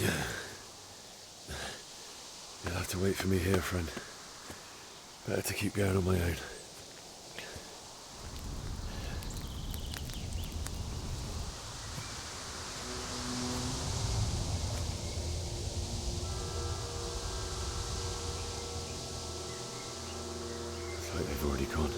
You'll have to wait for me here, friend. Better to keep going on my own. Looks like they've already gone.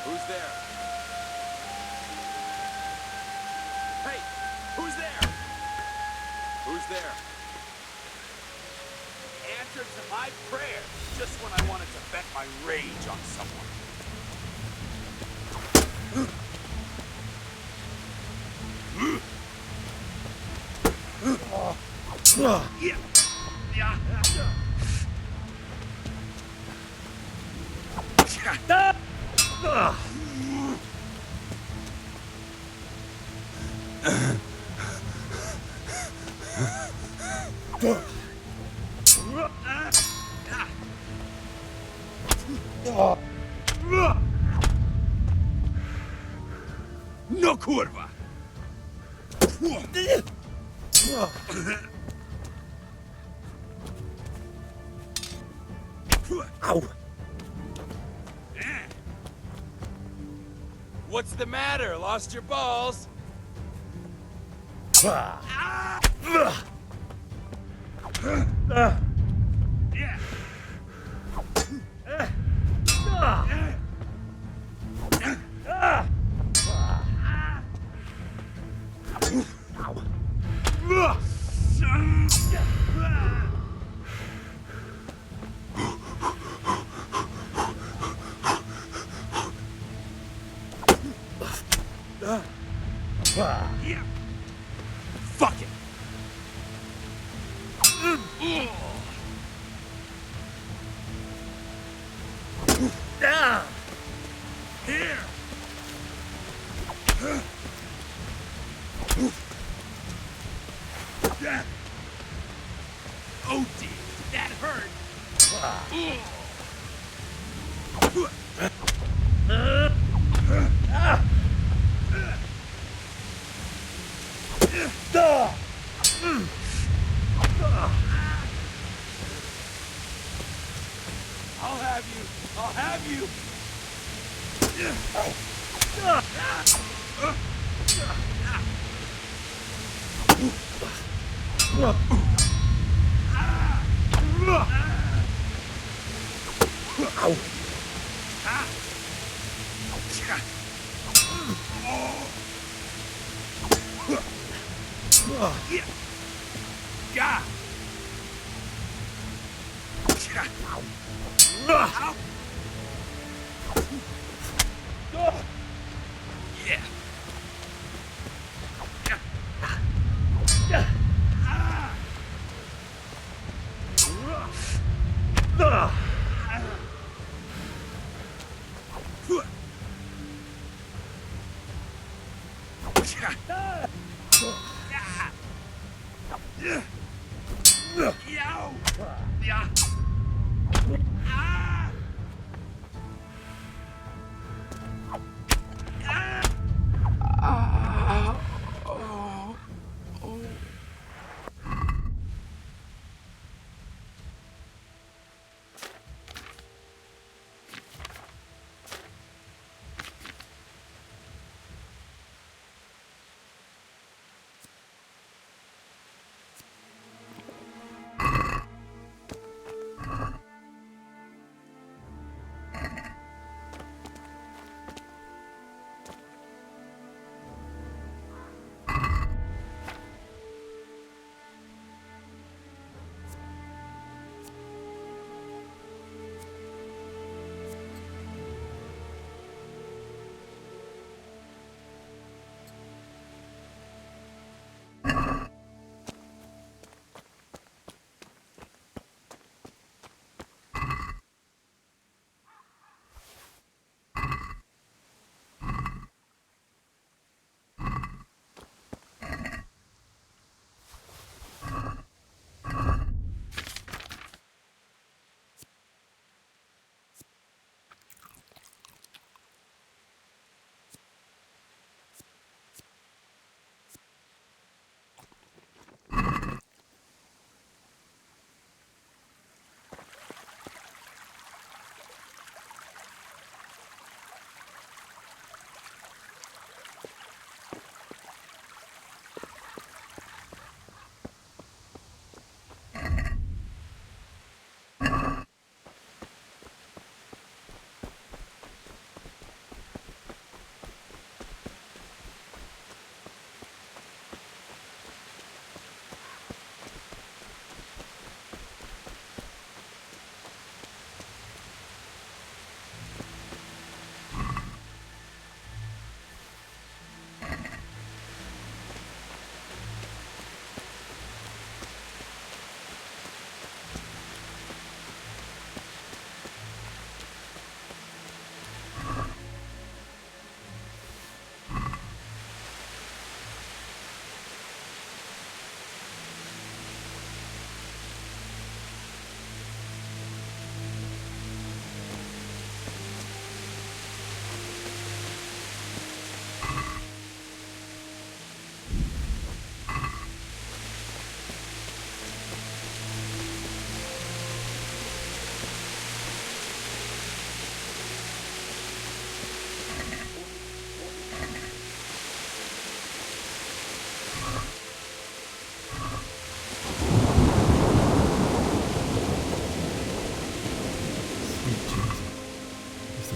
Who's there? Hey! Who's there? Who's there? Answer to my prayer just when I wanted to vent my rage on someone. Yeah. No kurwa! Ow! What's the matter? Lost your balls? Yeah. Yeah. Fuck it. Here. Oh dear, that hurt. have you! I'll have you!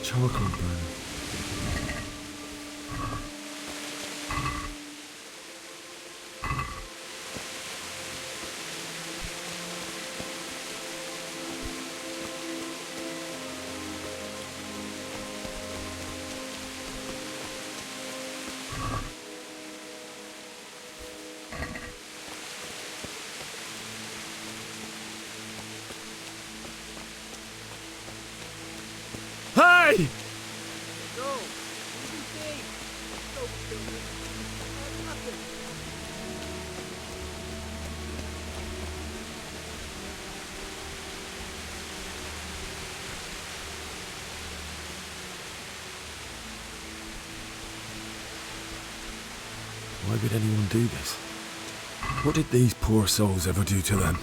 Charcoal burner. Hey! Why would anyone do this? What did these poor souls ever do to them?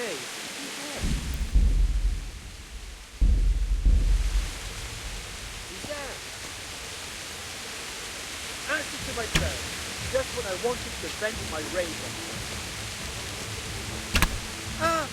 Hey, who's there? Answer to my prayer. Just when I wanted to vent my rage on you. Ah!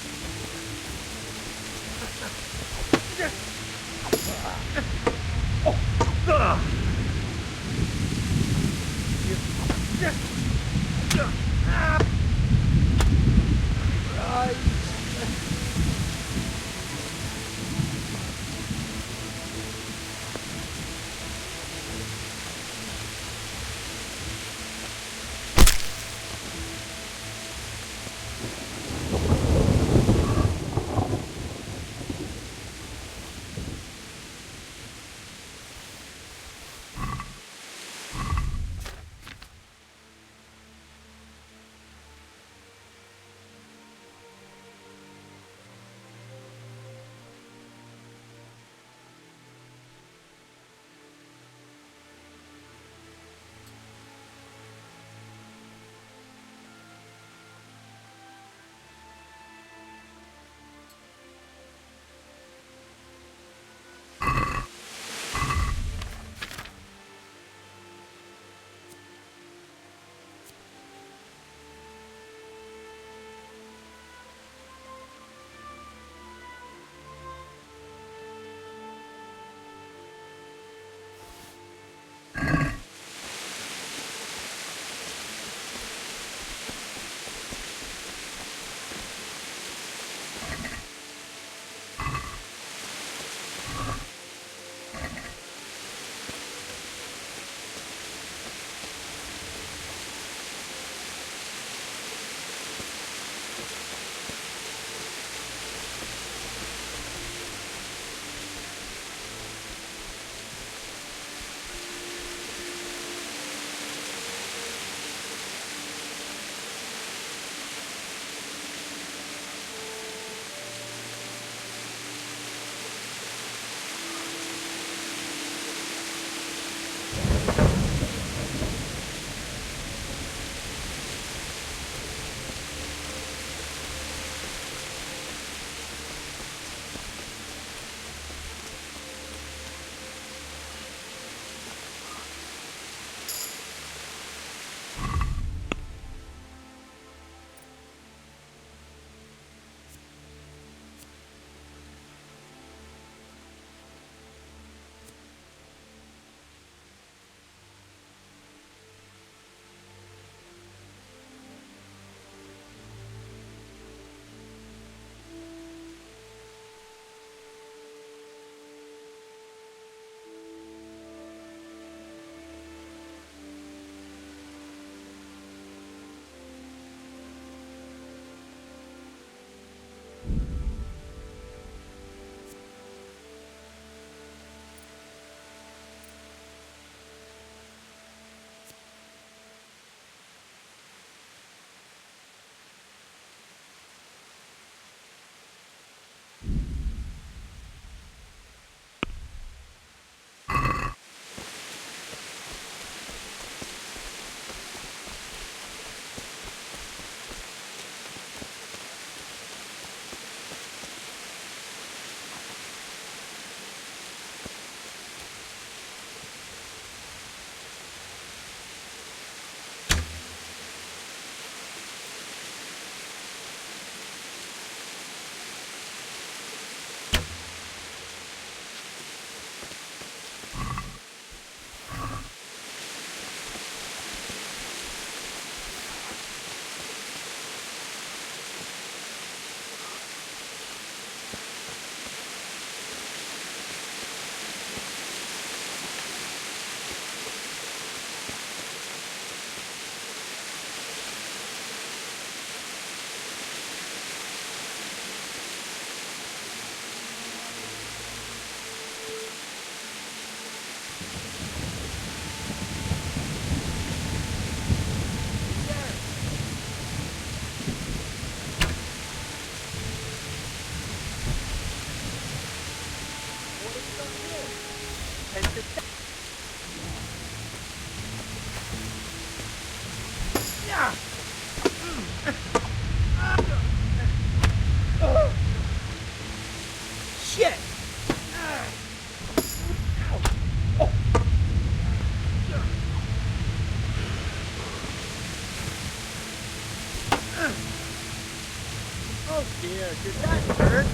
Did that hurt?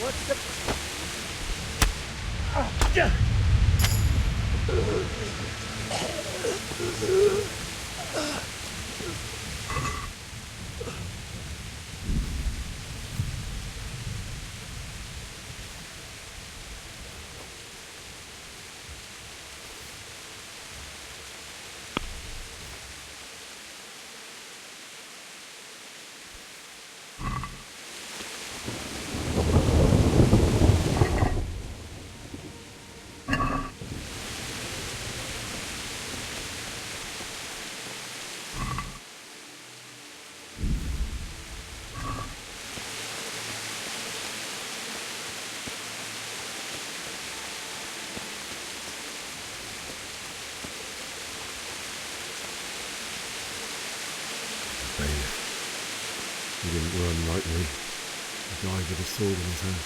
What's the... He didn't run like me. He died with a sword in his hand.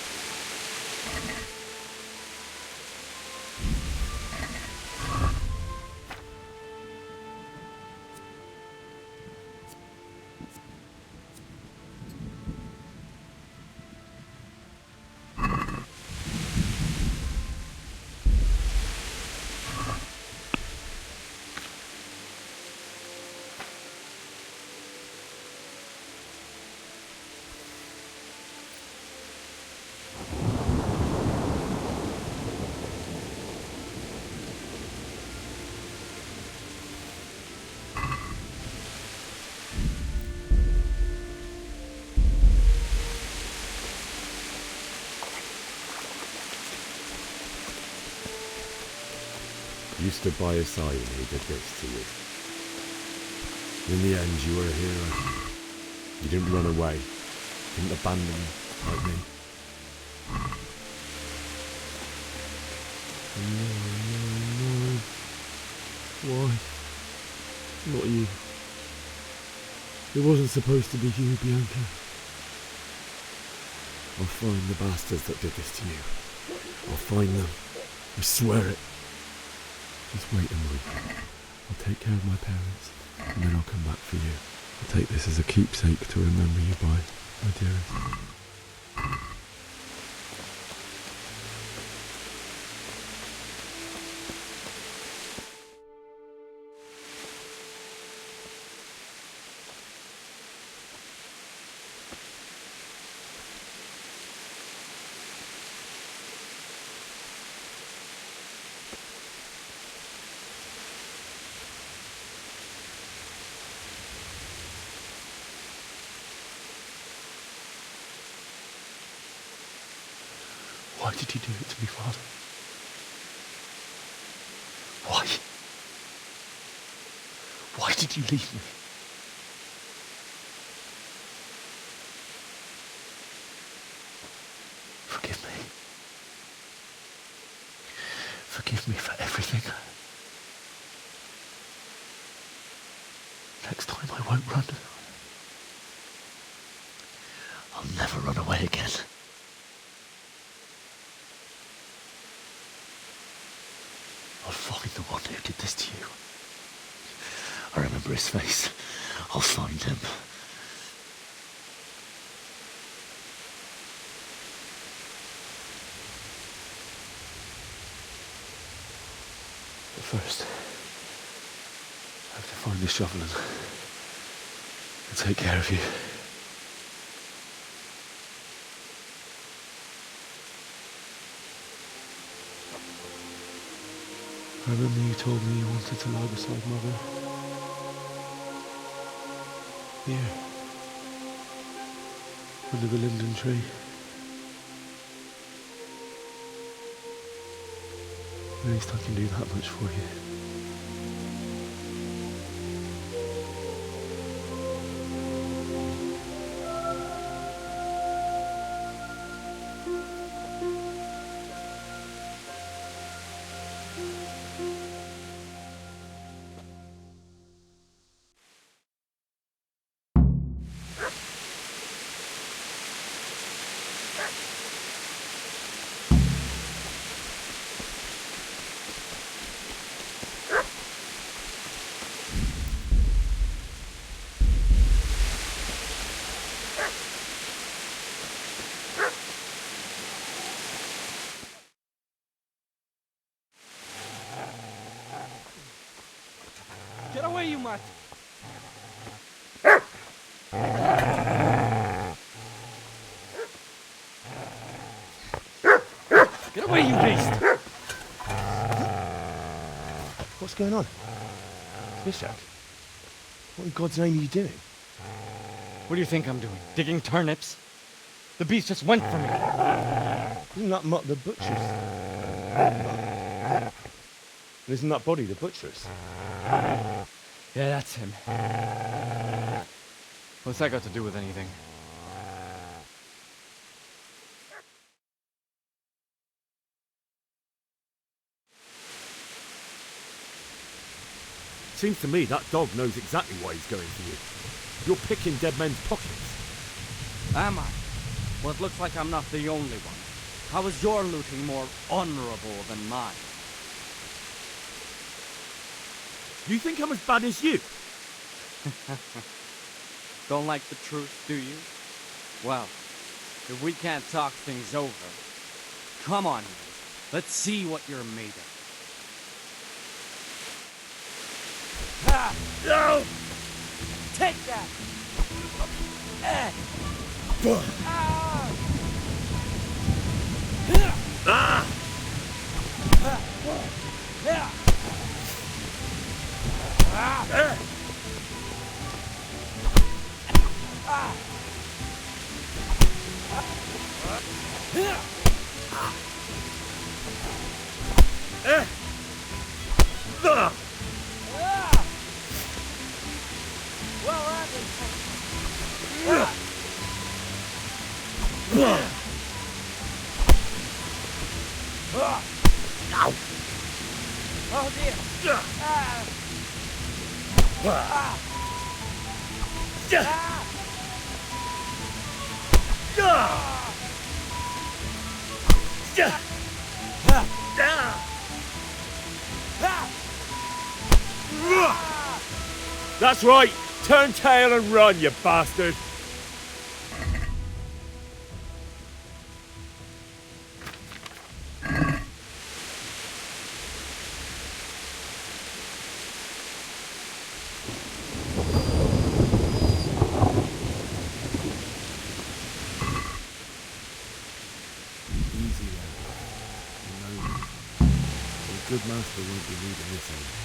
You stood by his side and he did this to you. In the end, you were a hero. You didn't run away. Didn't abandon him like me. No. Why? Not you. It wasn't supposed to be you, Bianca. I'll find the bastards that did this to you. I'll find them. I swear it. Just wait a moment. I'll take care of my parents, and then I'll come back for you. I'll take this as a keepsake to remember you by, my dearest. Why did you do it to me, Father? Why? Why did you leave me? Forgive me. Forgive me for everything. Next time I won't run. I'll never run away again. I'll find the one who did this to you. I remember his face. I'll find him. But first, I have to find the shovel and take care of you. I remember you told me you wanted to lie beside Mother. Here. Under the linden tree. At least I can do that much for you. Get away, you mutt! Get away, you beast! What's going on? Bishop? What in God's name are you doing? What do you think I'm doing? Digging turnips? The beast just went for me. Isn't that Mutt the butcher's? Isn't that body the butcher's? Yeah, that's him. What's that got to do with anything? Seems to me that dog knows exactly why he's going for you. You're picking dead men's pockets. Am I? Well, it looks like I'm not the only one. How is your looting more honorable than mine? You think I'm as bad as you? Don't like the truth, do you? Well, if we can't talk things over, come on, let's see what you're made of. Ha! No! Take that! Ah! Ah! Oh dear! That's right! Turn tail and run, you bastard! Easy there. No. A good master won't be needing this anymore.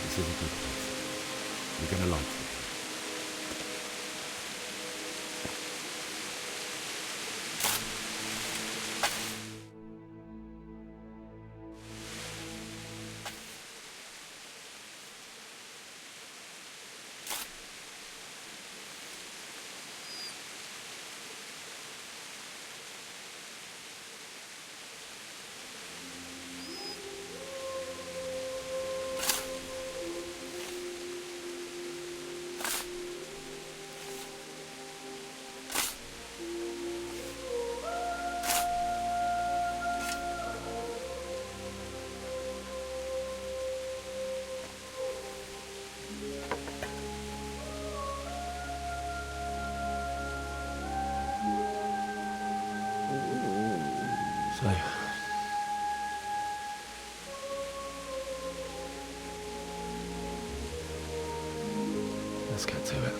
This is a good place. You're gonna like it. So, Let's get to it.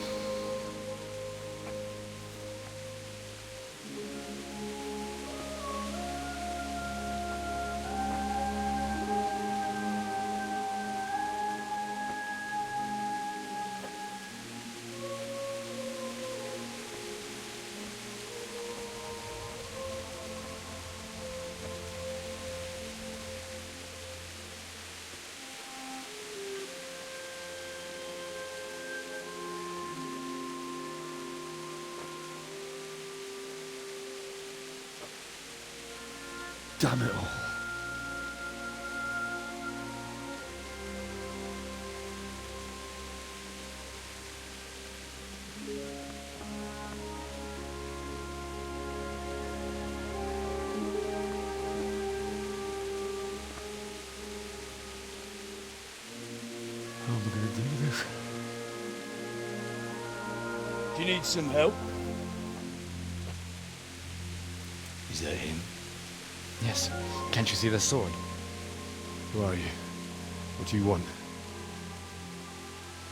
Damn it all. How am I going to do this? Do you need some help? Is that him? Yes. Can't you see the sword? Who are you? What do you want?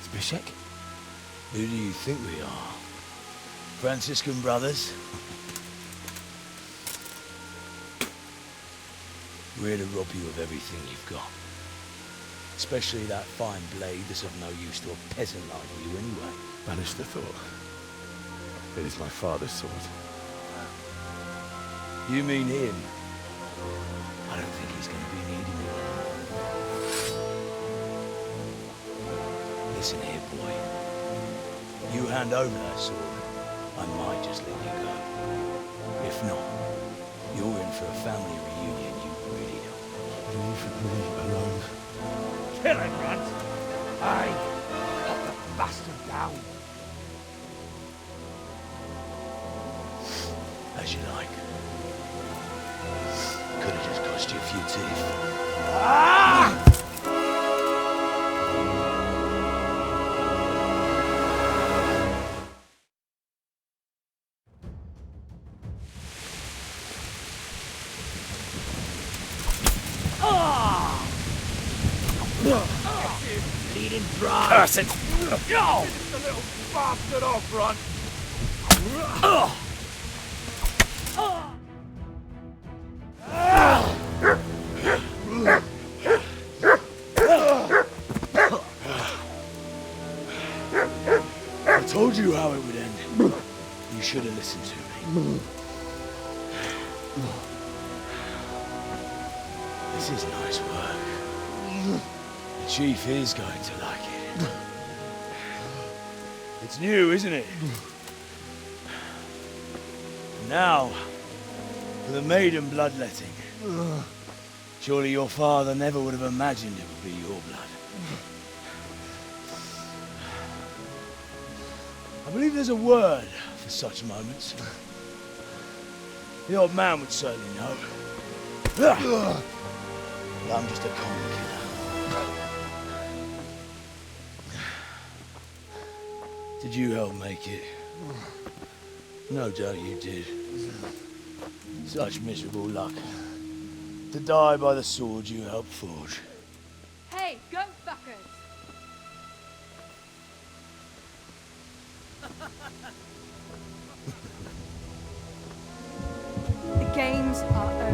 Zbyszek? Who do you think we are? Franciscan brothers? We're here to rob you of everything you've got. Especially that fine blade that's of no use to a peasant like you anyway. Banish the thought. It is my father's sword. You mean him? I don't think he's going to be needing it. Listen here, boy. You hand over that sword, I might just let you go. If not, you're in for a family reunion you really don't. Leave me alone. Kill him, Runt! Aye! Cut the bastard down! As you like. Could have just cost you a few teeth. Bleeding dry! Curse it! Go! Finish the little bastard off, Runt! I told you how it would end. You should have listened to me. This is nice work. The chief is going to like it. It's new, isn't it? Now, for the maiden bloodletting. Surely your father never would have imagined it would be your blood. I believe there's a word for such moments. The old man would certainly know. But I'm just a common killer. Did you help make it? No doubt you did. Such miserable luck. To die by the sword you helped forge. Hey, go fuckers! The games are over.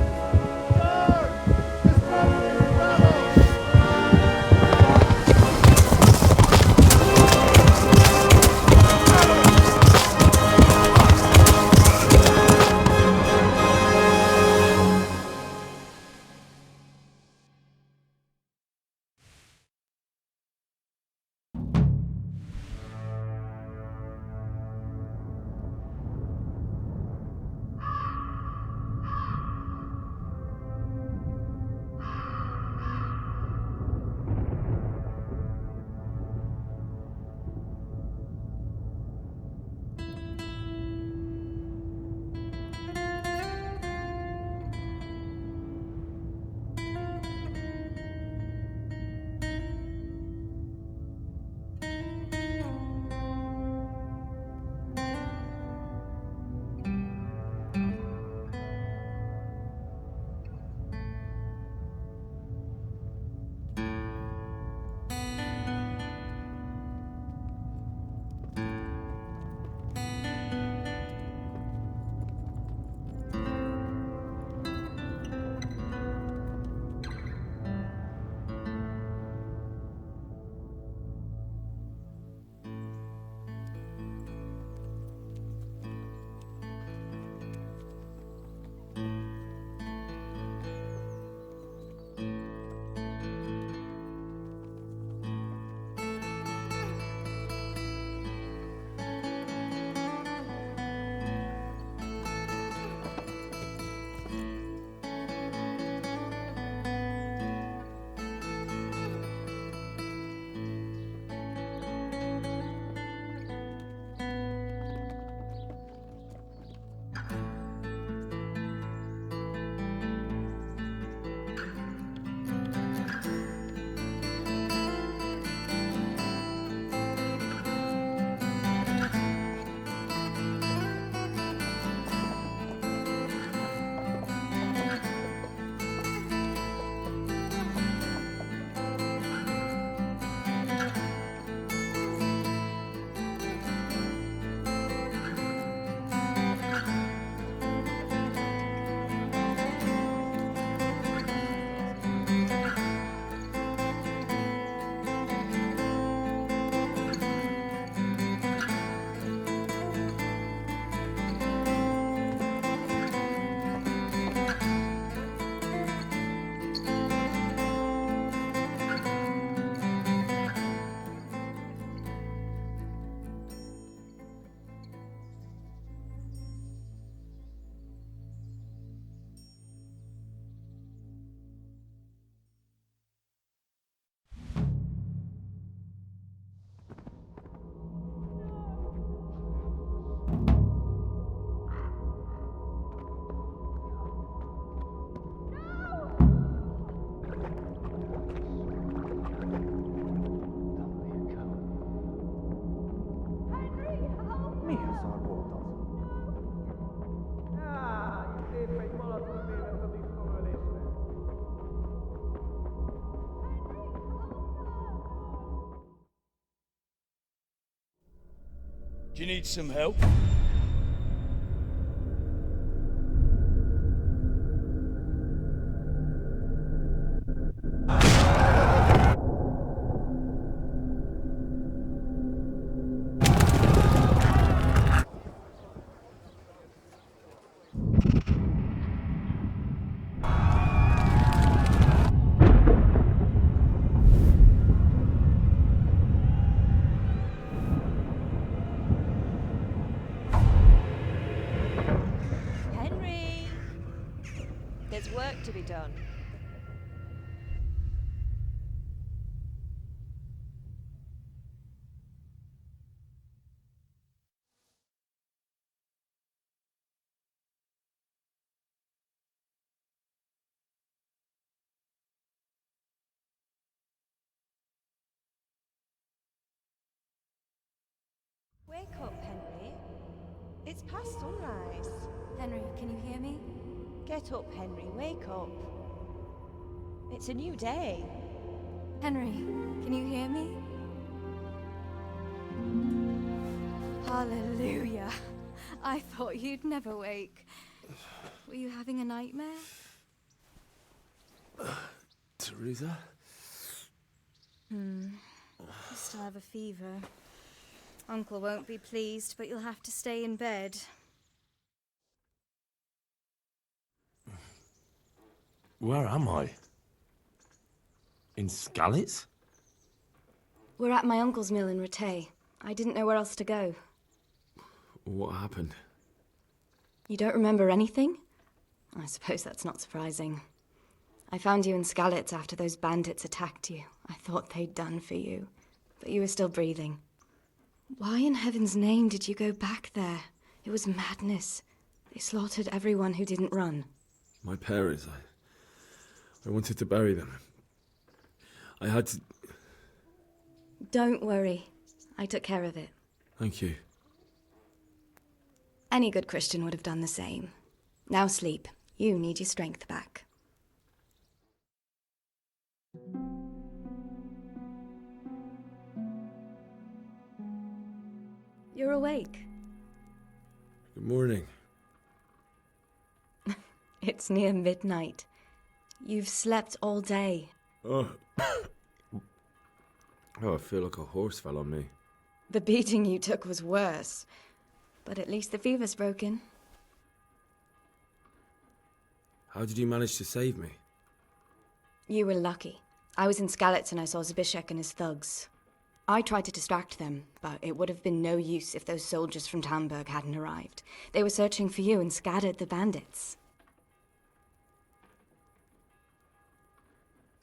the sideboard does. Do you need some help? Henry! There's work to be done. Wake up, Henry. It's past sunrise. Henry, can you hear me? Get up, Henry. Wake up. It's a new day. Henry, can you hear me? Hallelujah. I thought you'd never wake. Were you having a nightmare? Teresa? You still have a fever. Uncle won't be pleased, but you'll have to stay in bed. Where am I? In Skalitz? We're at my uncle's mill in Rattay. I didn't know where else to go. What happened? You don't remember anything? I suppose that's not surprising. I found you in Skalitz after those bandits attacked you. I thought they'd done for you, but you were still breathing. Why in heaven's name did you go back there? It was madness. They slaughtered everyone who didn't run. My parents, I wanted to bury them. I had to... Don't worry. I took care of it. Thank you. Any good Christian would have done the same. Now sleep. You need your strength back. You're awake. Good morning. It's near midnight. You've slept all day. Oh. Oh, I feel like a horse fell on me. The beating you took was worse. But at least the fever's broken. How did you manage to save me? You were lucky. I was in Skalitz and I saw Zbyszek and his thugs. I tried to distract them, but it would have been no use if those soldiers from Tamburg hadn't arrived. They were searching for you and scattered the bandits.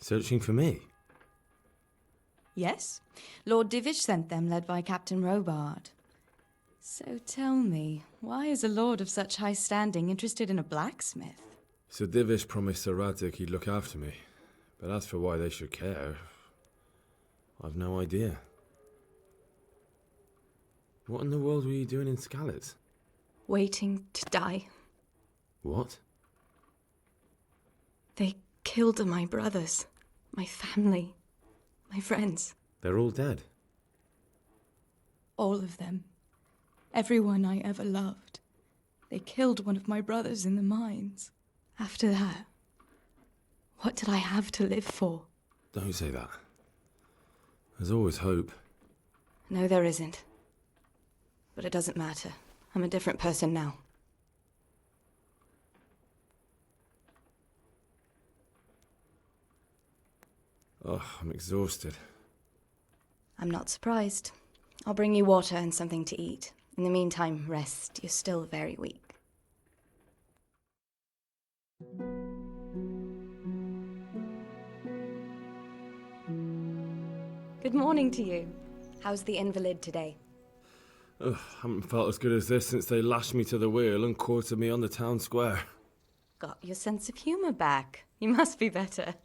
Searching for me? Yes. Lord Divish sent them, led by Captain Robard. So tell me, why is a lord of such high standing interested in a blacksmith? So Divish promised Sir Radzik he'd look after me. But as for why they should care, I've no idea. What in the world were you doing in Skalitz? Waiting to die. What? They killed my brothers, my family, my friends. They're all dead. All of them. Everyone I ever loved. They killed one of my brothers in the mines. After that, what did I have to live for? Don't say that. There's always hope. No, there isn't. But it doesn't matter. I'm a different person now. Oh, I'm exhausted. I'm not surprised. I'll bring you water and something to eat. In the meantime, rest. You're still very weak. Good morning to you. How's the invalid today? Ugh, haven't felt as good as this since they lashed me to the wheel and quartered me on the town square. Got your sense of humor back. You must be better.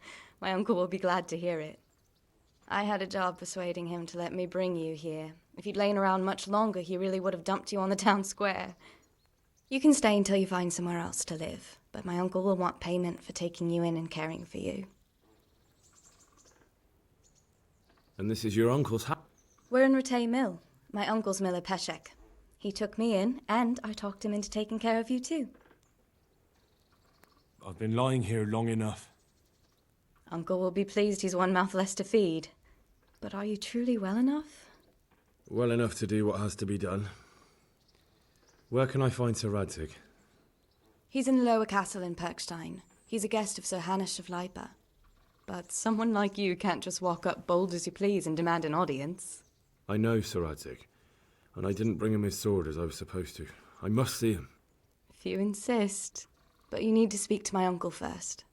My uncle will be glad to hear it. I had a job persuading him to let me bring you here. If you'd lain around much longer, he really would have dumped you on the town square. You can stay until you find somewhere else to live, but my uncle will want payment for taking you in and caring for you. And this is your uncle's house? We're in Rattay Mill. My uncle's mill at Peshek. He took me in, and I talked him into taking care of you too. I've been lying here long enough. Uncle will be pleased he's one mouth less to feed. But are you truly well enough? Well enough to do what has to be done. Where can I find Sir Radzig? He's in the lower castle in Perkstein. He's a guest of Sir Hanush of Leipa. But someone like you can't just walk up bold as you please and demand an audience. I know Sir Radzig, and I didn't bring him his sword as I was supposed to. I must see him. If you insist. But you need to speak to my uncle first.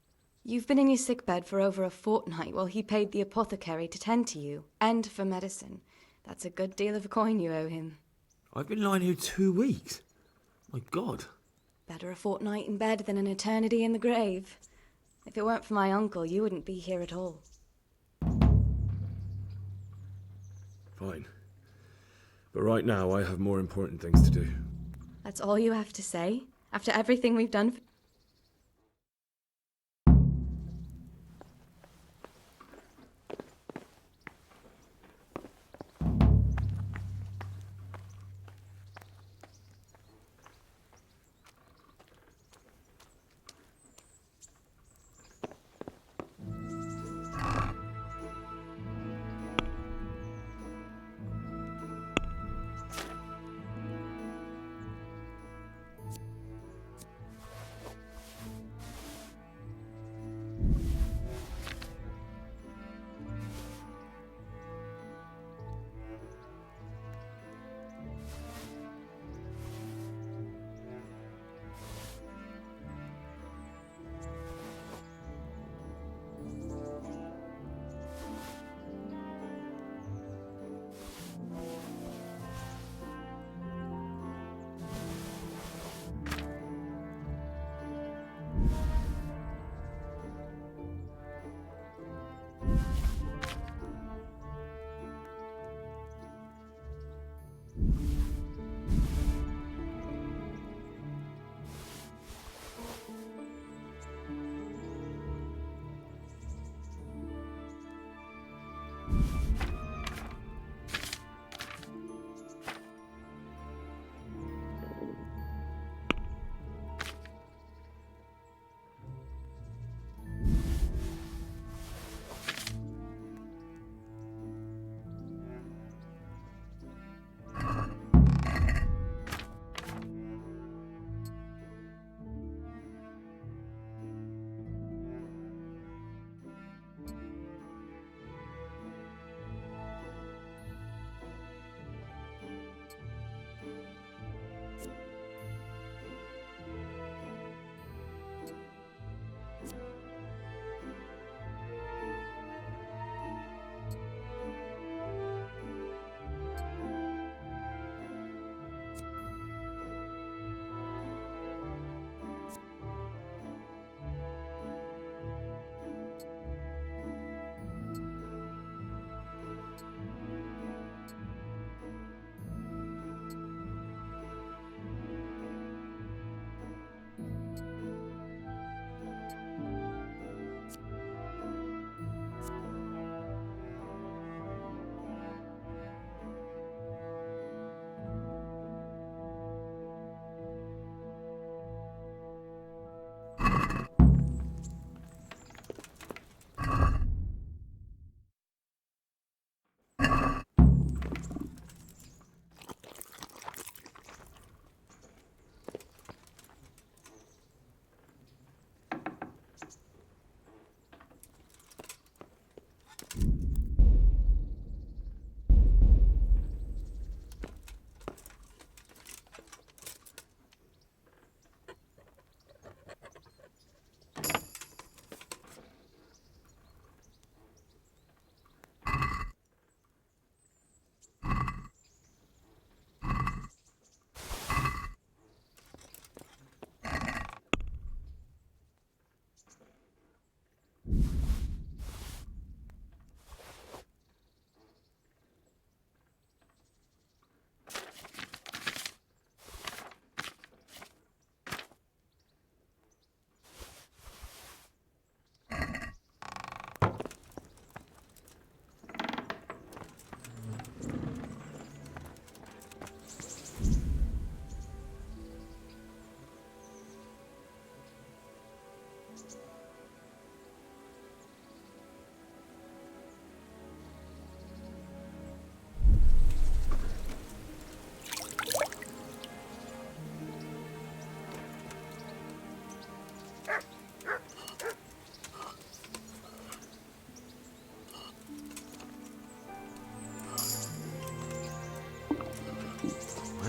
You've been in your sickbed for over a fortnight while he paid the apothecary to tend to you, and for medicine. That's a good deal of coin you owe him. I've been lying here 2 weeks. My God. Better a fortnight in bed than an eternity in the grave. If it weren't for my uncle, you wouldn't be here at all. Fine. But right now, I have more important things to do. That's all you have to say? After everything we've done for...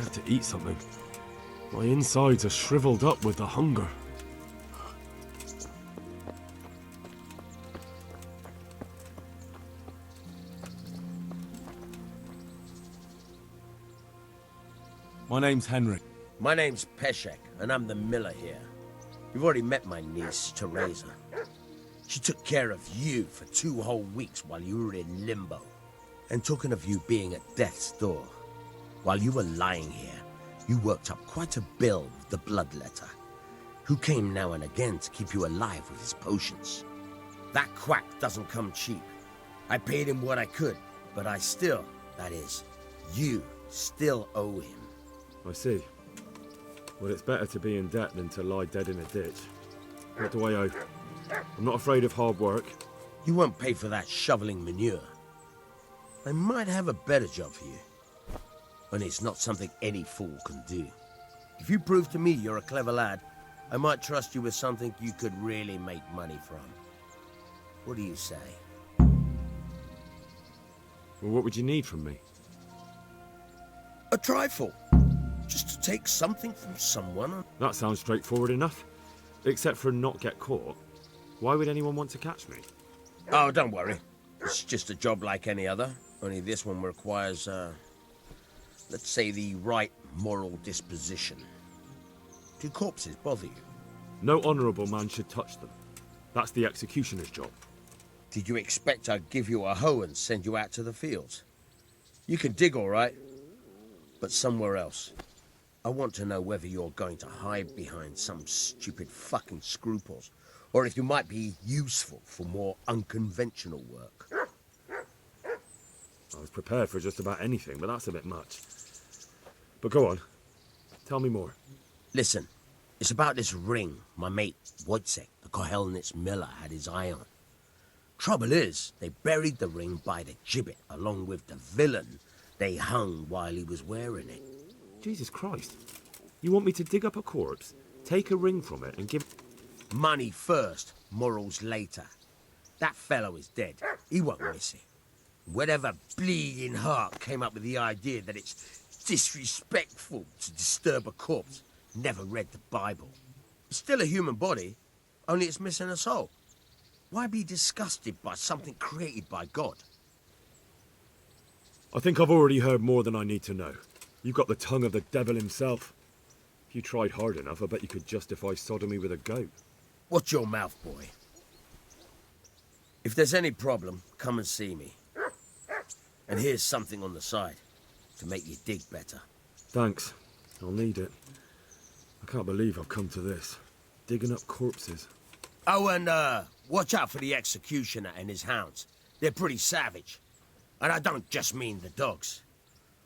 have to eat something. My insides are shriveled up with the hunger. My name's Henry. My name's Peshek, and I'm the miller here. You've already met my niece, Teresa. She took care of you for 2 whole weeks while you were in limbo. And talking of you being at death's door, while you were lying here, you worked up quite a bill with the bloodletter, who came now and again to keep you alive with his potions. That quack doesn't come cheap. I paid him what I could, but I still, that is, you still owe him. I see. Well, it's better to be in debt than to lie dead in a ditch. What do I owe? I'm not afraid of hard work. You won't pay for that shoveling manure. I might have a better job for you. And it's not something any fool can do. If you prove to me you're a clever lad, I might trust you with something you could really make money from. What do you say? Well, what would you need from me? A trifle. Just to take something from someone. That sounds straightforward enough. Except for not get caught. Why would anyone want to catch me? Oh, don't worry. It's just a job like any other. Only this one requires, let's say, the right moral disposition. Do corpses bother you? No honourable man should touch them. That's the executioner's job. Did you expect I'd give you a hoe and send you out to the fields? You can dig all right, but somewhere else. I want to know whether you're going to hide behind some stupid fucking scruples, or if you might be useful for more unconventional work. I was prepared for just about anything, but that's a bit much. But go on. Tell me more. Listen, it's about this ring my mate Wojciech, the Kohelnitz miller, had his eye on. Trouble is, they buried the ring by the gibbet along with the villain they hung while he was wearing it. Jesus Christ. You want me to dig up a corpse, take a ring from it, and give... Money first, morals later. That fellow is dead. He won't miss it. Whatever bleeding heart came up with the idea that it's disrespectful to disturb a corpse never read the Bible. It's still a human body, only it's missing a soul. Why be disgusted by something created by God? I think I've already heard more than I need to know. You've got the tongue of the devil himself. If you tried hard enough, I bet you could justify sodomy with a goat. Watch your mouth, boy. If there's any problem, come and see me. And here's something on the side to make you dig better. Thanks. I'll need it. I can't believe I've come to this. Digging up corpses. Oh, and watch out for the executioner and his hounds. They're pretty savage. And I don't just mean the dogs.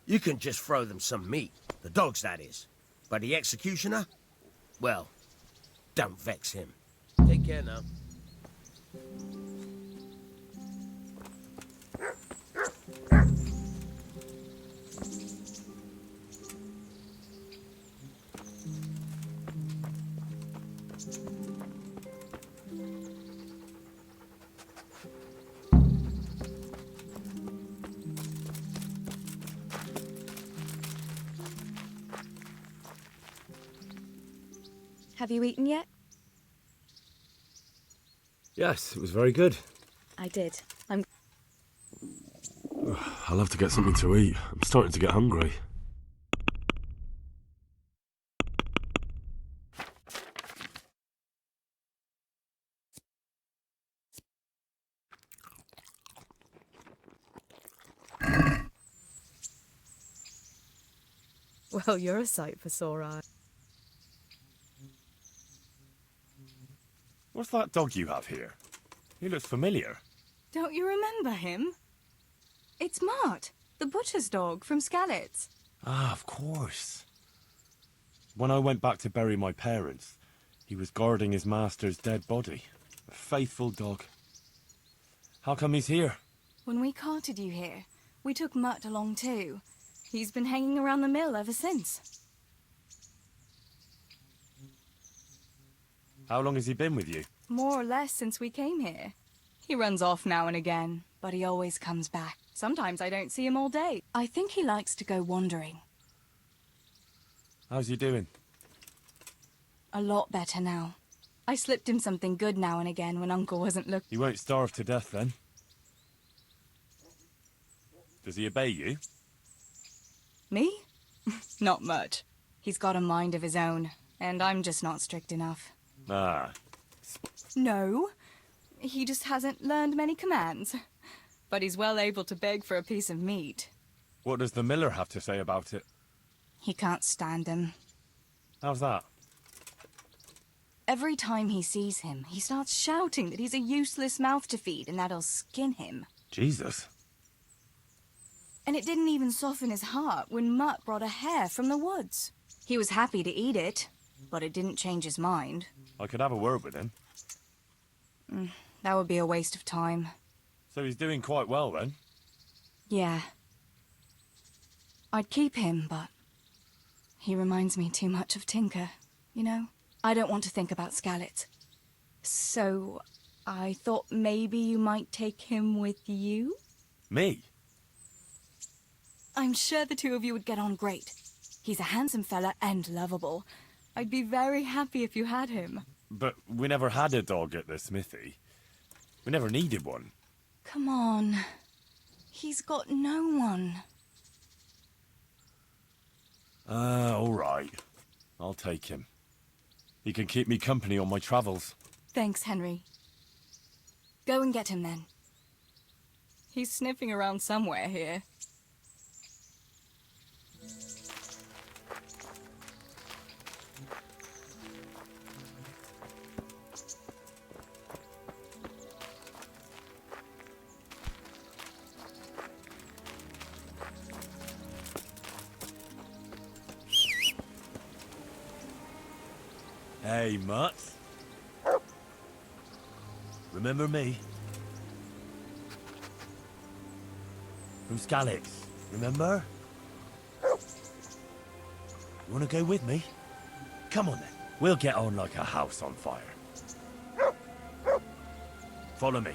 You can just throw them some meat. The dogs, that is. But the executioner? Well, don't vex him. Take care now. Have you eaten yet? Yes, it was very good. I did. I love to get something to eat. I'm starting to get hungry. Well, you're a sight for sore eyes. What's that dog you have here? He looks familiar. Don't you remember him? It's Mart, the butcher's dog from Skalitz. Ah, of course. When I went back to bury my parents, he was guarding his master's dead body. A faithful dog. How come he's here? When we carted you here, we took Mutt along too. He's been hanging around the mill ever since. How long has he been with you? More or less since we came here. He runs off now and again, but he always comes back. Sometimes I don't see him all day. I think he likes to go wandering. How's he doing? A lot better now. I slipped him something good now and again when Uncle wasn't looking. He won't starve to death then? Does he obey you? Me? Not much. He's got a mind of his own, and I'm just not strict enough. Ah. No, he just hasn't learned many commands. But he's well able to beg for a piece of meat. What does the miller have to say about it? He can't stand him. How's that? Every time he sees him, he starts shouting that he's a useless mouth to feed and that he'll skin him. Jesus. And it didn't even soften his heart when Mutt brought a hare from the woods. He was happy to eat it, but it didn't change his mind. I could have a word with him. That would be a waste of time. So he's doing quite well then? Yeah. I'd keep him, but he reminds me too much of Tinker, you know? I don't want to think about Skallett. So I thought maybe you might take him with you? Me? I'm sure the two of you would get on great. He's a handsome fella and lovable. I'd be very happy if you had him. But we never had a dog at the smithy. We never needed one. Come on. He's got no one. All right. I'll take him. He can keep me company on my travels. Thanks, Henry. Go and get him then. He's sniffing around somewhere here. Hey, Mutt. Remember me? From Skallett, remember? You wanna go with me? Come on then. We'll get on like a house on fire. Follow me.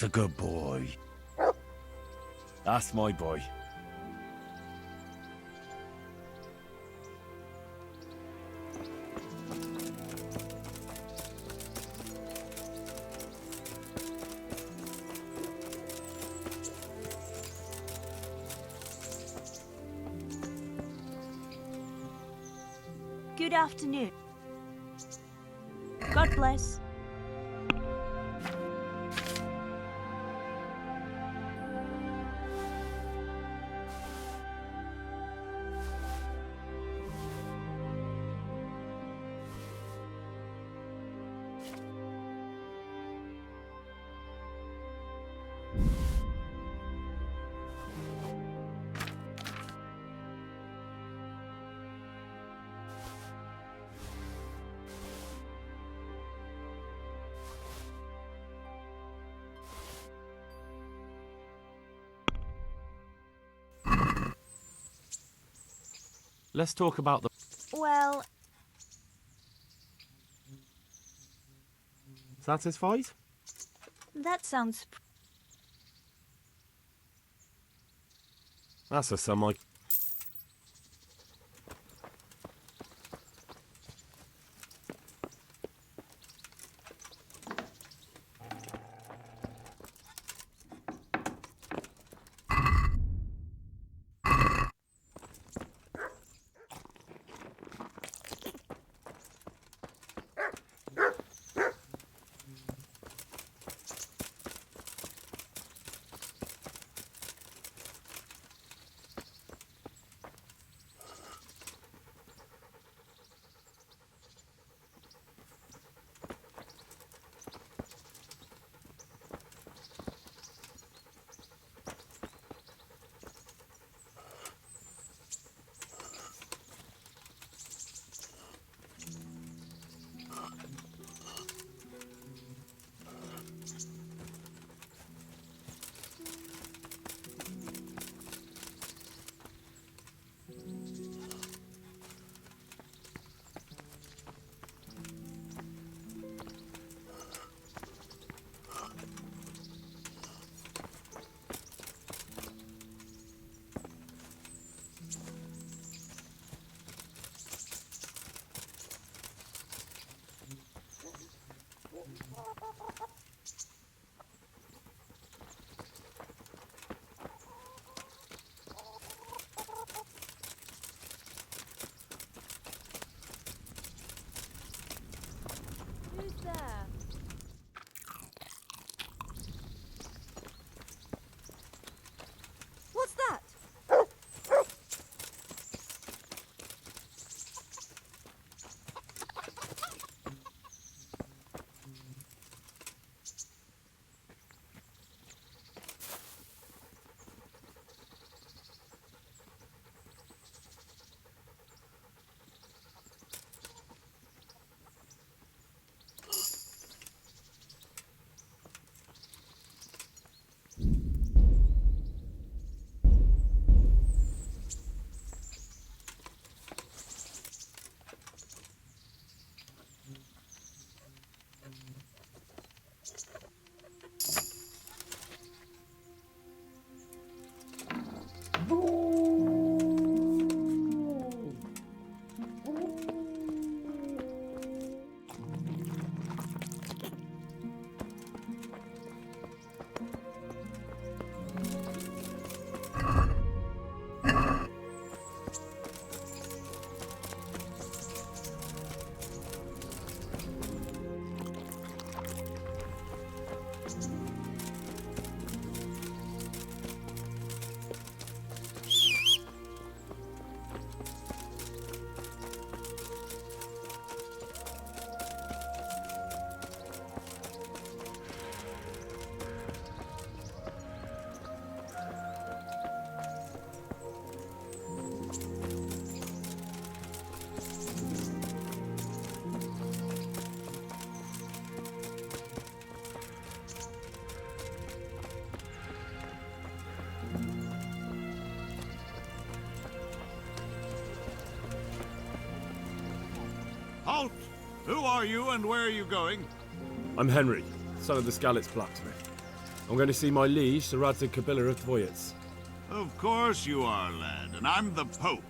That's a good boy. That's my boy. Good afternoon. God bless. Let's talk about the... Well, Satisfied? that sounds... That's a sum I... Who are you and where are you going? I'm Henry, son of the Skalitz blacksmith. I'm going to see my liege, Sir Radzig Kabiller of Dvoyitz. Of course you are, lad, and I'm the Pope.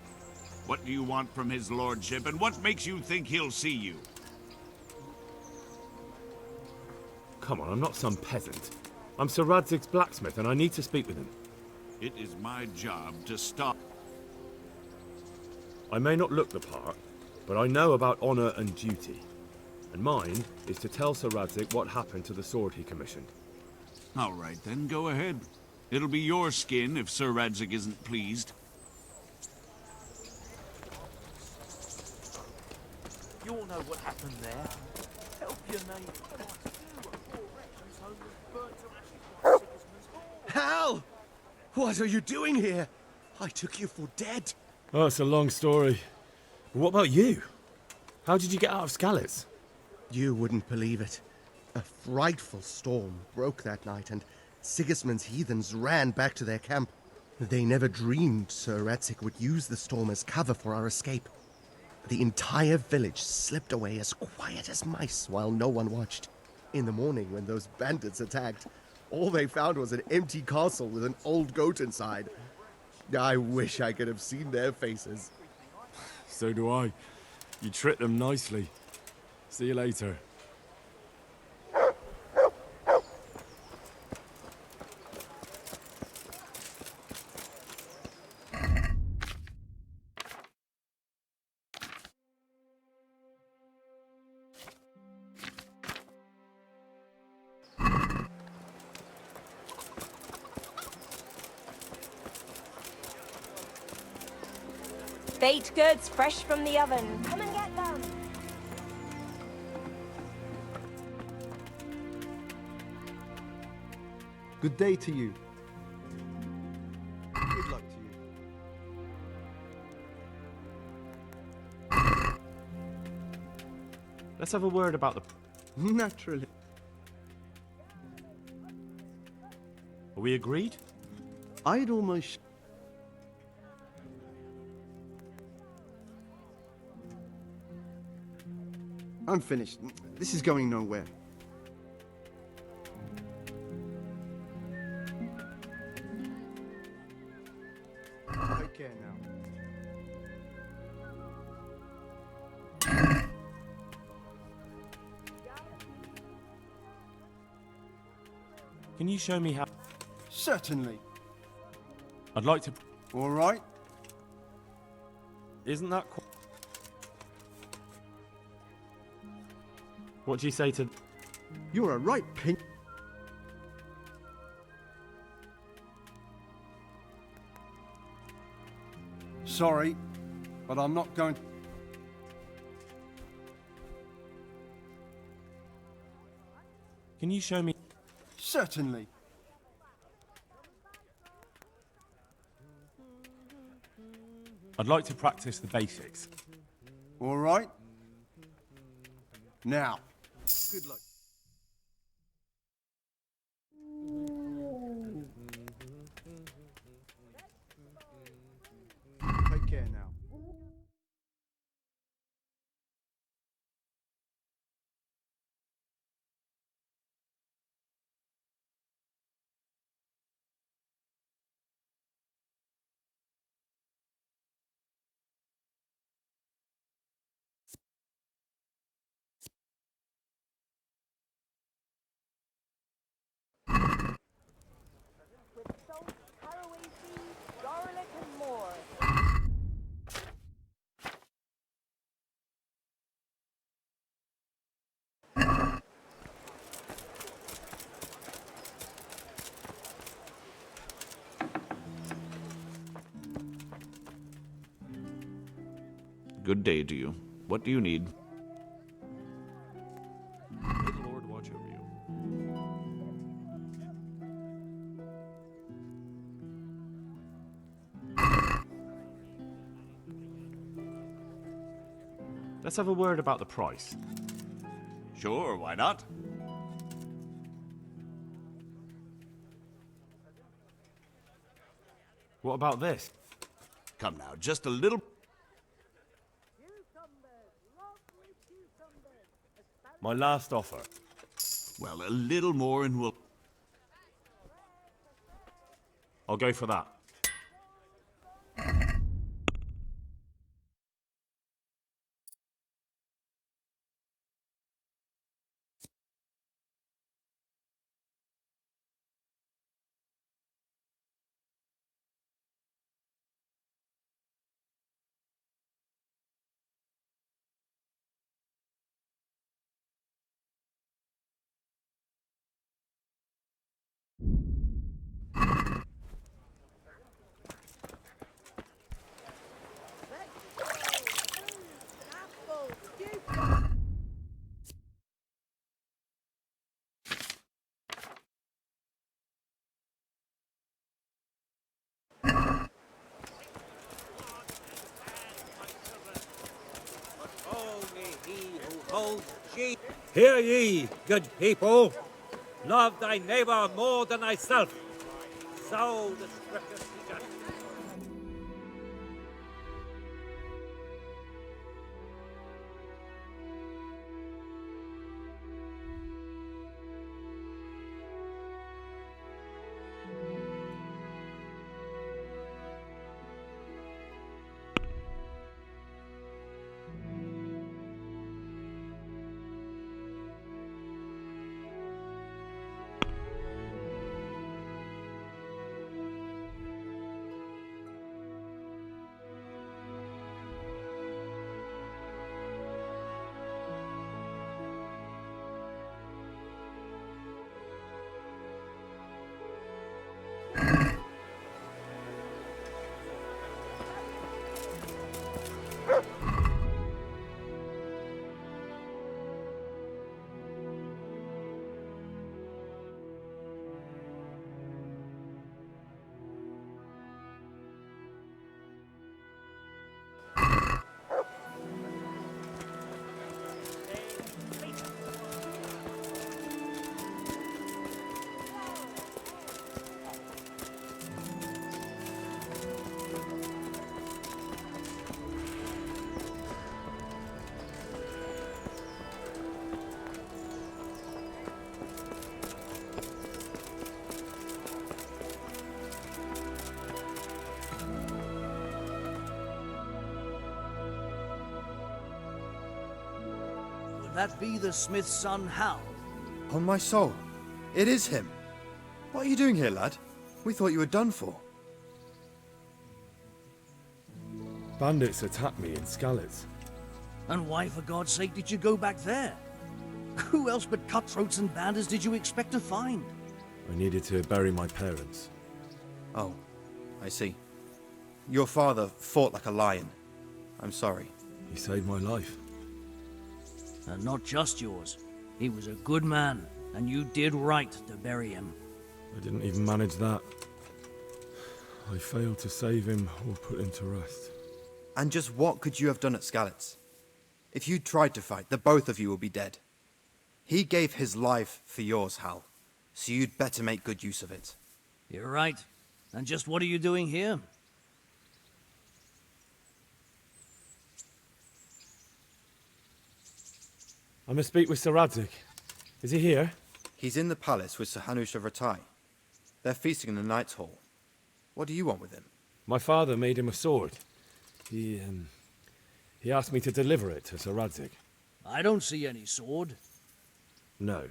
What do you want from his lordship, and what makes you think he'll see you? Come on, I'm not some peasant. I'm Sir Radzig's blacksmith, and I need to speak with him. It is my job to stop. I may not look the part, but I know about honor and duty. And mine is to tell Sir Radzig what happened to the sword he commissioned. All right, then, go ahead. It'll be your skin if Sir Radzig isn't pleased. You all know what happened there. Help your neighbour. Hal! What are you doing here? I took you for dead. Oh, it's a long story. But what about you? How did you get out of Skalitz? You wouldn't believe it. A frightful storm broke that night, and Sigismund's heathens ran back to their camp. They never dreamed Sir Radzig would use the storm as cover for our escape. The entire village slipped away as quiet as mice while no one watched. In the morning, when those bandits attacked, all they found was an empty castle with an old goat inside. I wish I could have seen their faces. So do I. You tricked them nicely. See you later. Baked goods fresh from the oven. Come and get them. Good day to you. Good luck to you. Let's have a word about the... Naturally. Are we agreed? I'd almost... I'm finished. This is going nowhere. Take care now. Can you show me how... Certainly. I'd like to... All right. Isn't that... What do you say to... You're a right pink. Sorry, but I'm not going... Can you show me... Certainly. I'd like to practice the basics. All right. Now. Good luck. Take care now. Garlic and more. Good day to you. What do you need? May the Lord watch over you. Let's have a word about the price. Sure, why not? What about this? Come now, just a little... My last offer. Well, a little more and we'll... I'll go for that. Hear ye, good people. Love thy neighbor more than thyself. So the scriptures teach us. Would that be the smith's son, Hal? On my soul, it is him. What are you doing here, lad? We thought you were done for. Bandits attacked me in Skalitz. And why, for God's sake, did you go back there? Who else but cutthroats and bandits did you expect to find? I needed to bury my parents. Oh, I see. Your father fought like a lion. I'm sorry. He saved my life. And not just yours. He was a good man, and you did right to bury him. I didn't even manage that. I failed to save him or put him to rest. And just what could you have done at Skalitz? If you tried to fight, the both of you will be dead. He gave his life for yours, Hal. So you'd better make good use of it. You're right. And just what are you doing here? I must speak with Sir Radzig. Is he here? He's in the palace with Sir Hanush of Ratai. They're feasting in the Knight's Hall. What do you want with him? My father made him a sword. He asked me to deliver it to Sir Radzig. I don't see any sword. No.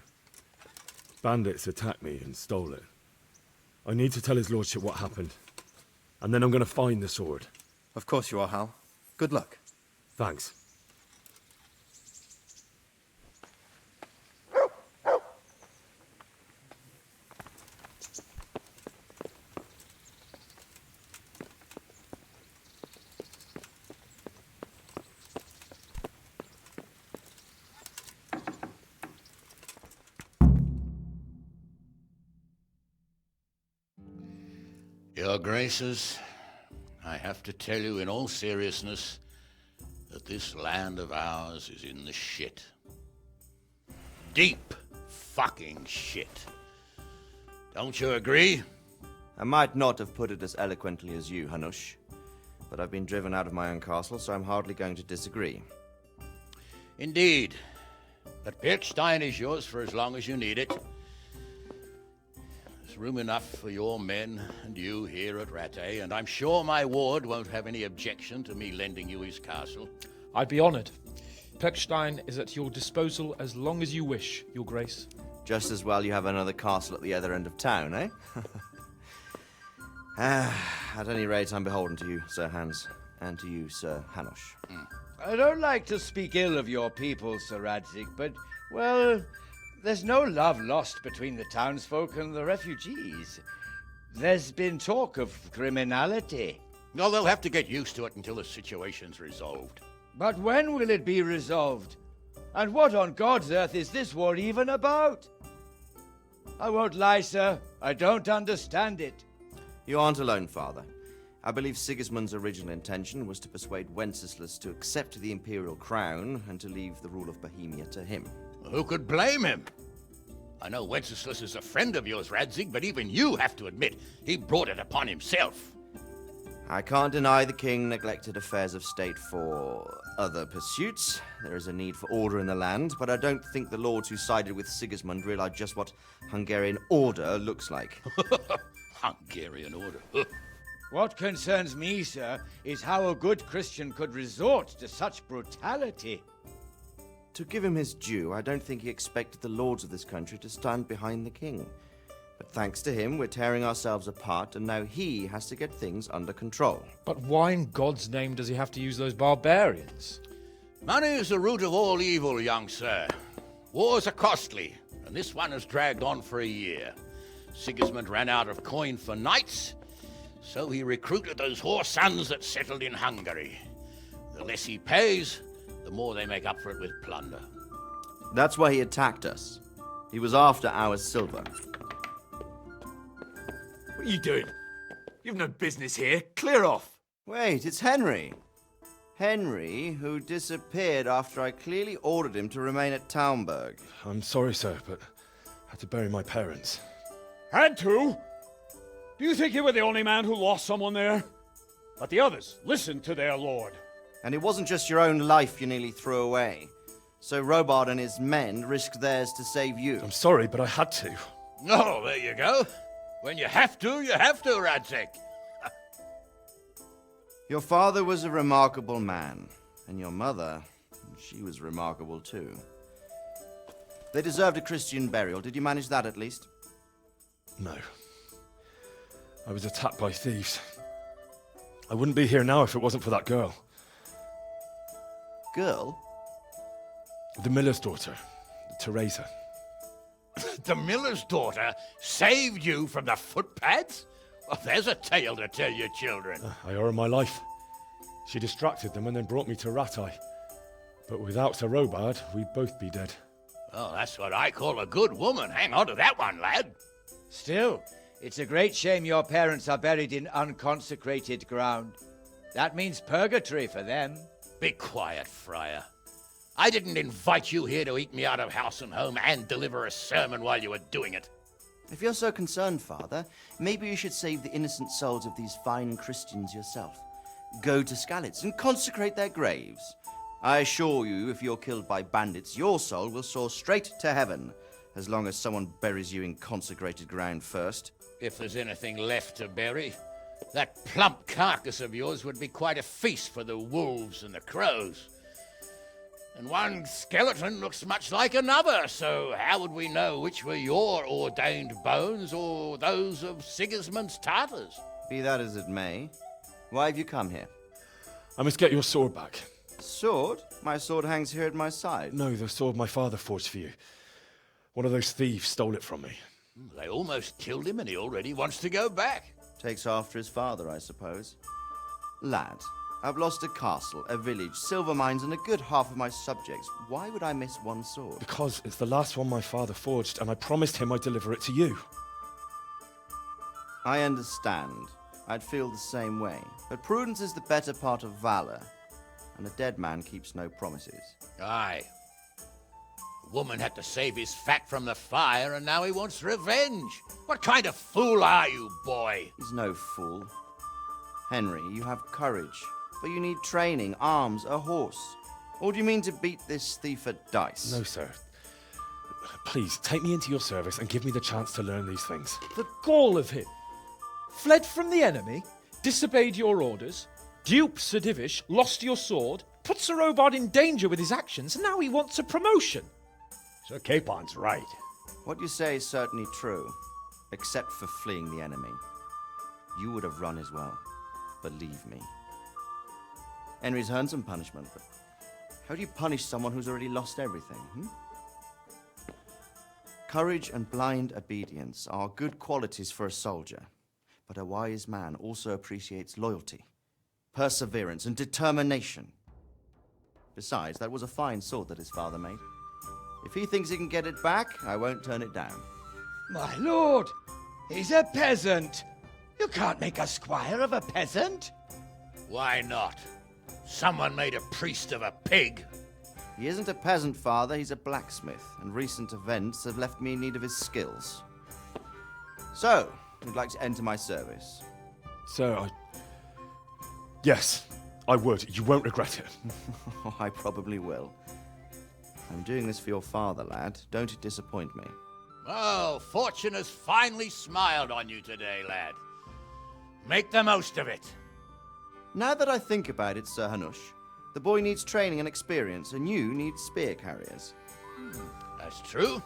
Bandits attacked me and stole it. I need to tell his lordship what happened. And then I'm going to find the sword. Of course you are, Hal. Good luck. Thanks. Your Graces, I have to tell you in all seriousness that this land of ours is in the shit. Deep fucking shit. Don't you agree? I might not have put it as eloquently as you, Hanush, but I've been driven out of my own castle, so I'm hardly going to disagree. Indeed. But Birkstein is yours for as long as you need it. There's room enough for your men and you here at Rattay, and I'm sure my ward won't have any objection to me lending you his castle. I'd be honored. Pechstein is at your disposal as long as you wish, Your Grace. Just as well you have another castle at the other end of town, eh? At any rate, I'm beholden to you, Sir Hans, and to you, Sir Hanush. I don't like to speak ill of your people, Sir Radzig, but, well, there's no love lost between the townsfolk and the refugees. There's been talk of criminality. Well, they'll have to get used to it until the situation's resolved. But when will it be resolved? And what on God's earth is this war even about? I won't lie, sir. I don't understand it. You aren't alone, Father. I believe Sigismund's original intention was to persuade Wenceslas to accept the imperial crown and to leave the rule of Bohemia to him. Who could blame him? I know Wenceslas is a friend of yours, Radzig, but even you have to admit he brought it upon himself. I can't deny the king neglected affairs of state for other pursuits. There is a need for order in the land, but I don't think the lords who sided with Sigismund realized just what Hungarian order looks like. Hungarian order? What concerns me, sir, is how a good Christian could resort to such brutality. To give him his due, I don't think he expected the lords of this country to stand behind the king. But thanks to him, we're tearing ourselves apart, and now he has to get things under control. But why in God's name does he have to use those barbarians? Money is the root of all evil, young sir. Wars are costly, and this one has dragged on for a year. Sigismund ran out of coin for knights, so he recruited those whore sons that settled in Hungary. The less he pays, the more they make up for it with plunder. That's why he attacked us. He was after our silver. What are you doing? You've no business here. Clear off. Wait, it's Henry. Henry, who disappeared after I clearly ordered him to remain at Taumberg. I'm sorry, sir, but I had to bury my parents. Had to? Do you think you were the only man who lost someone there? But the others listened to their lord. And it wasn't just your own life you nearly threw away. So Robard and his men risked theirs to save you. I'm sorry, but I had to. Oh, there you go. When you have to, Radzig. Your father was a remarkable man, and your mother, she was remarkable too. They deserved a Christian burial. Did you manage that at least? No. I was attacked by thieves. I wouldn't be here now if it wasn't for that girl. Girl? The miller's daughter, Teresa. The miller's daughter saved you from the footpads? Well, there's a tale to tell your children. I owe her my life. She distracted them and then brought me to Rattay. But without Sir Robard, we'd both be dead. Oh, that's what I call a good woman. Hang on to that one, lad. Still, it's a great shame your parents are buried in unconsecrated ground. That means purgatory for them. Be quiet, friar. I didn't invite you here to eat me out of house and home and deliver a sermon while you were doing it. If you're so concerned, Father, maybe you should save the innocent souls of these fine Christians yourself. Go to Skalitz and consecrate their graves. I assure you, if you're killed by bandits, your soul will soar straight to heaven, as long as someone buries you in consecrated ground first. If there's anything left to bury, that plump carcass of yours would be quite a feast for the wolves and the crows. And one skeleton looks much like another, so how would we know which were your ordained bones or those of Sigismund's Tartars? Be that as it may, why have you come here? I must get your sword back. Sword? My sword hangs here at my side. No, the sword my father forged for you. One of those thieves stole it from me. They almost killed him and he already wants to go back. Takes after his father, I suppose. Lad, I've lost a castle, a village, silver mines, and a good half of my subjects. Why would I miss one sword? Because it's the last one my father forged, and I promised him I'd deliver it to you. I understand. I'd feel the same way. But prudence is the better part of valor, and a dead man keeps no promises. Aye. The woman had to save his fat from the fire, and now he wants revenge. What kind of fool are you, boy? He's no fool. Henry, you have courage. But you need training, arms, a horse. Or do you mean to beat this thief at dice? No, sir. please, take me into your service and give me the chance to learn these things. The gall of him. Fled from the enemy, disobeyed your orders, duped Sir Divish, lost your sword, put Sir Robard in danger with his actions, and now he wants a promotion. Sir Capon's right. What you say is certainly true, except for fleeing the enemy. You would have run as well, believe me. Henry's earned some punishment, but how do you punish someone who's already lost everything, Courage and blind obedience are good qualities for a soldier, but a wise man also appreciates loyalty, perseverance, and determination. Besides, that was a fine sword that his father made. If he thinks he can get it back, I won't turn it down. My lord, he's a peasant. You can't make a squire of a peasant. Why not? Someone made a priest of a pig. He isn't a peasant, father, he's a blacksmith, and recent events have left me in need of his skills. So, would like to enter my service? Sir, yes, I would. You won't regret it. I probably will. I'm doing this for your father, lad. Don't disappoint me. Oh, fortune has finally smiled on you today, lad. Make the most of it. Now that I think about it, Sir Hanush, the boy needs training and experience, and you need spear carriers. That's true.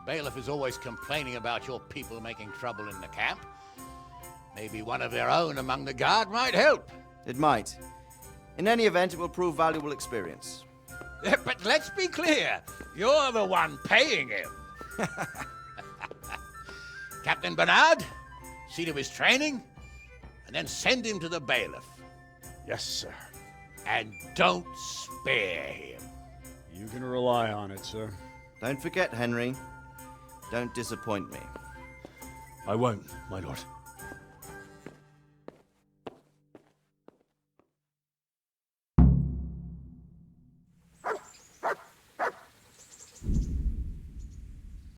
The bailiff is always complaining about your people making trouble in the camp. Maybe one of their own among the guard might help. It might. In any event, it will prove valuable experience. But let's be clear. You're the one paying him. Captain Bernard, see to his training, and then send him to the bailiff. Yes, sir. And don't spare him. You can rely on it, sir. Don't forget, Henry. Don't disappoint me. I won't, my lord.